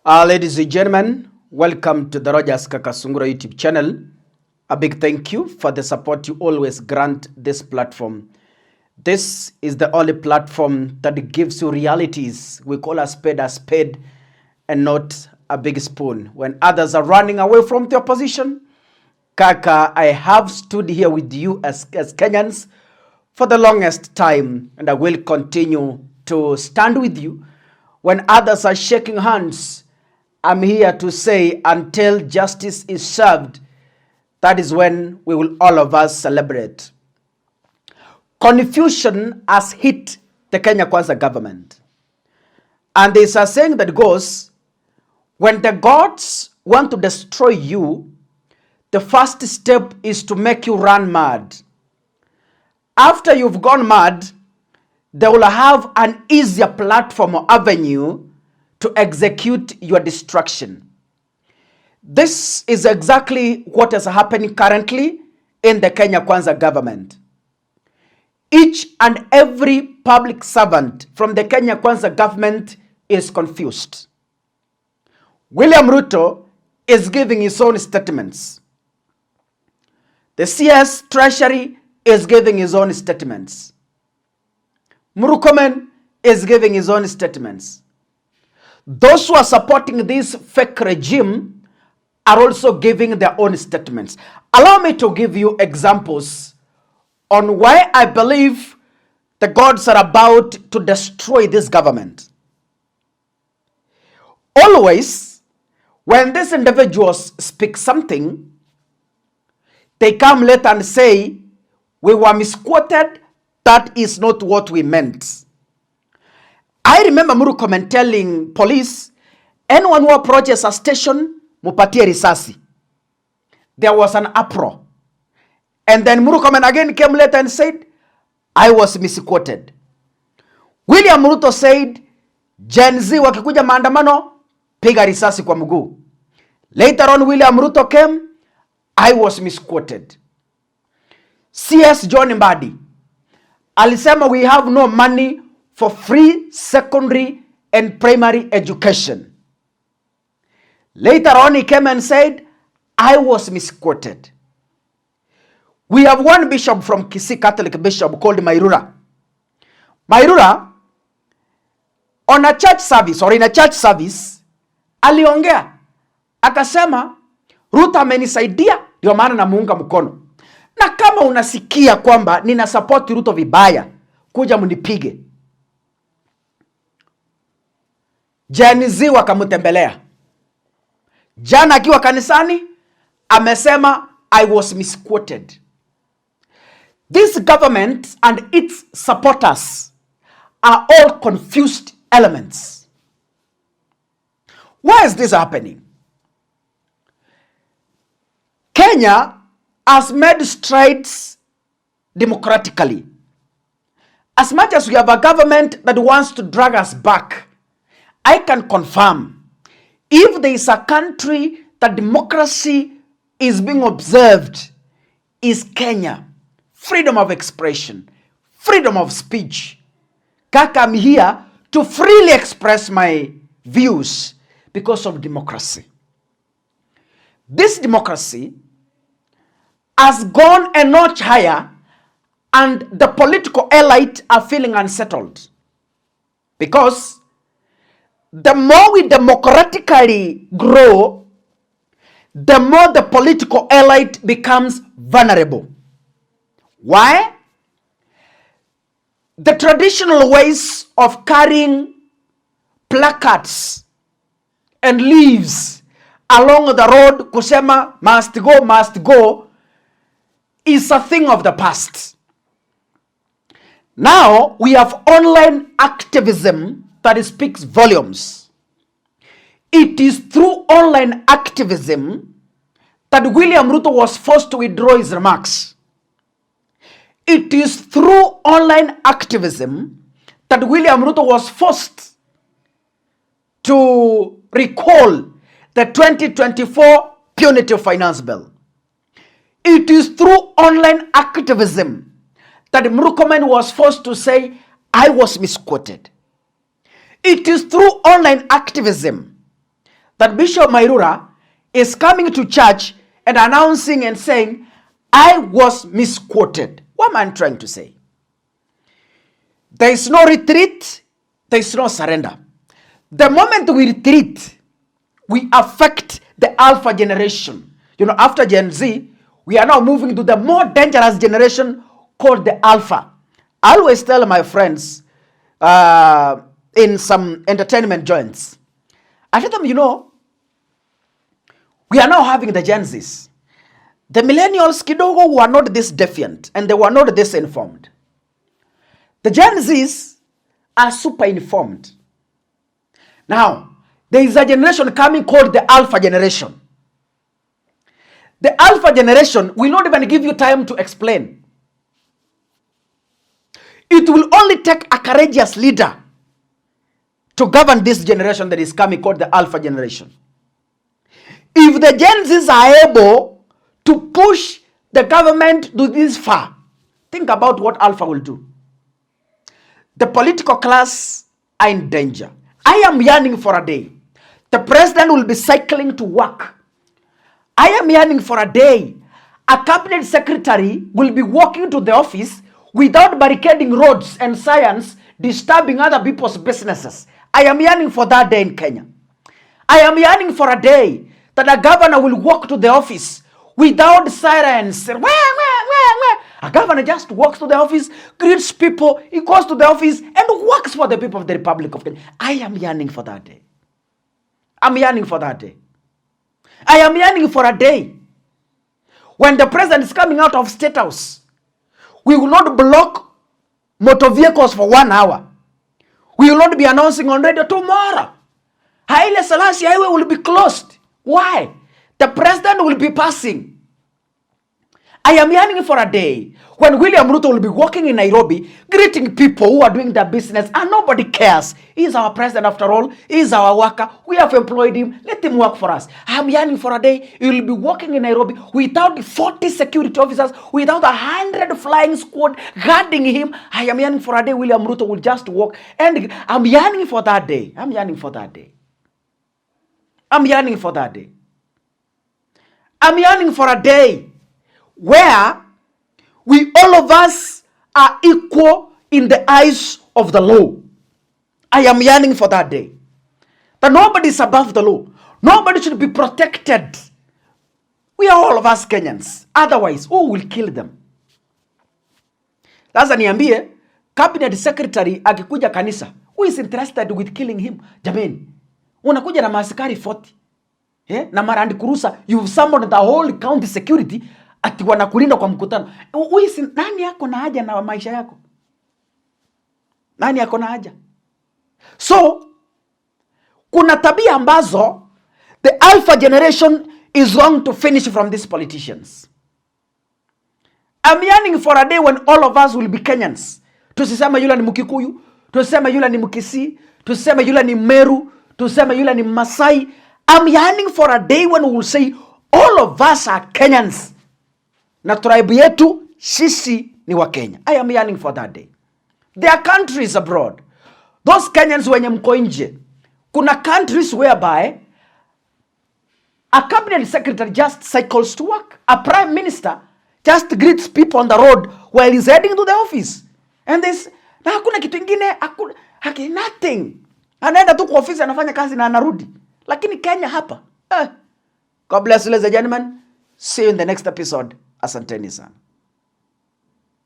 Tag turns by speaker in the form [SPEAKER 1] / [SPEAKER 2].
[SPEAKER 1] Ladies and gentlemen, welcome to the Rogers Kakasungura YouTube channel. A big thank you for the support you always grant this platform. This is the only platform that gives you realities. We call a spade and not a big spoon. When others are running away from the opposition, Kaka, I have stood here with you as Kenyans for the longest time, and I will continue to stand with you. When others are shaking hands, I'm here to say until justice is served, that is when we will all of us celebrate. Confusion has hit the Kenya Kwanza government. And there's a saying that goes, when the gods want to destroy you, the first step is to make you run mad. After you've gone mad, they will have an easier platform or avenue to execute your destruction. This is exactly what is happening currently in the Kenya Kwanza government. Each and every public servant from the Kenya Kwanza government is confused. William Ruto is giving his own statements. The CS Treasury is giving his own statements. Murkomen is giving his own statements. Those who are supporting this fake regime are also giving their own statements. Allow me to give you examples on why I believe the gods are about to destroy this government. Always, when these individuals speak something, they come later and say, we were misquoted, that is not what we meant. I remember Murkomen telling police, anyone who approaches a station, mupatie risasi. There was an uproar. And then Murkomen again came later and said, I was misquoted. William Ruto said, Gen Z wakikuja maandamano, piga risasi kwa mguu. Later on, William Ruto came, I was misquoted. CS John Mbadi alisema we have no money for free secondary and primary education. Later on, he came and said, I was misquoted. We have one bishop from Kisii, Catholic bishop called Mairura. Mairura, on a church service or in a church service, aliongea. Akasema, Ruto amenisaidia, ndio maana namuunga mkono. Na kama unasikia kwamba nina support Ruto vibaya, kuja munipige. Gen Z wakamutembelea. Jana akiwa kanisani, amesema I was misquoted. This government and its supporters are all confused elements. Why is this happening? Kenya has made strides democratically. As much as we have a government that wants to drag us back, I can confirm, if there is a country that democracy is being observed, is Kenya. Freedom of expression, freedom of speech. Kaka, I'm here to freely express my views because of democracy. This democracy has gone a notch higher, and the political elite are feeling unsettled. Because the more we democratically grow, the more the political elite becomes vulnerable. Why? The traditional ways of carrying placards and leaves along the road, kusema must go, is a thing of the past. Now we have online activism that speaks volumes. It is through online activism that William Ruto was forced to withdraw his remarks. It is through online activism that William Ruto was forced to recall the 2024 punitive finance bill. It is through online activism that Murkomen was forced to say, I was misquoted. It is through online activism that Bishop Mairura is coming to church and announcing and saying, I was misquoted. What am I trying to say? There is no retreat. There is no surrender. The moment we retreat, we affect the alpha generation. You know, after Gen Z, we are now moving to the more dangerous generation called the alpha. I always tell my friends in some entertainment joints, I tell them, you know, we are now having the Gen Zs. The millennials kidogo were not this defiant and they were not this informed. The Gen Zs are super informed. Now, there is a generation coming called the alpha generation. The alpha generation will not even give you time to explain. It will only take a courageous leader to govern this generation that is coming called the alpha generation. If the Gen Zs are able to push the government to this far, think about what alpha will do. The political class are in danger. I am yearning for a day. The president will be cycling to work. I am yearning for a day. A cabinet secretary will be walking to the office without barricading roads and signs, disturbing other people's businesses. I am yearning for that day in Kenya. I am yearning for a day that a governor will walk to the office without sirens. A governor just walks to the office, greets people, he goes to the office and works for the people of the Republic of Kenya. I am yearning for that day. I'm yearning for that day. I am yearning for a day when the president is coming out of State House. We will not block motor vehicles for 1 hour. We will not be announcing on radio tomorrow. Haile Selassie Highway will be closed. Why? The president will be passing. I am yearning for a day when William Ruto will be walking in Nairobi, greeting people who are doing their business and nobody cares. He is our president after all. He is our worker. We have employed him. Let him work for us. I am yearning for a day he will be walking in Nairobi without 40 security officers, without 100 flying squad guarding him. I am yearning for a day William Ruto will just walk. And I'm yearning for that day. I'm yearning for that day. I'm yearning for that day. I'm yearning for a day where we all of us are equal in the eyes of the law. I am yearning for that day. That nobody is above the law. Nobody should be protected. We are all of us Kenyans. Otherwise, who will kill them? Sasa niambie, cabinet secretary akikuja kanisa, who is interested with killing him? Jameni, unakuja na maaskari 40. Na marandi kurusa, you've summoned the whole county security ati wanakulinda kwa mkutano. Nani yako na haja na maisha yako? Nani yako na haja? So, kuna tabia ambazo the alpha generation is wrong to finish from these politicians. I'm yearning for a day when all of us will be Kenyans. Tusisema yule ni Mkikuyu, tusisema yule ni Mkisii, tusisema yule ni Meru, tusisema yule ni Masai. I'm yearning for a day when we will say all of us are Kenyans. Na tribe yetu sisi ni wa Kenya. I am yearning for that day. There are countries abroad. Those Kenyans wenye mko nje. Kuna countries whereby a cabinet secretary just cycles to work. A prime minister just greets people on the road while he's heading to the office. And this, na hakuna kitu ingine, nothing. Anaenda tu kwa ofisi anafanya kazi na anarudi. Lakini Kenya hapa. God bless you ladies and gentlemen. See you in the next episode. Asanteni sana.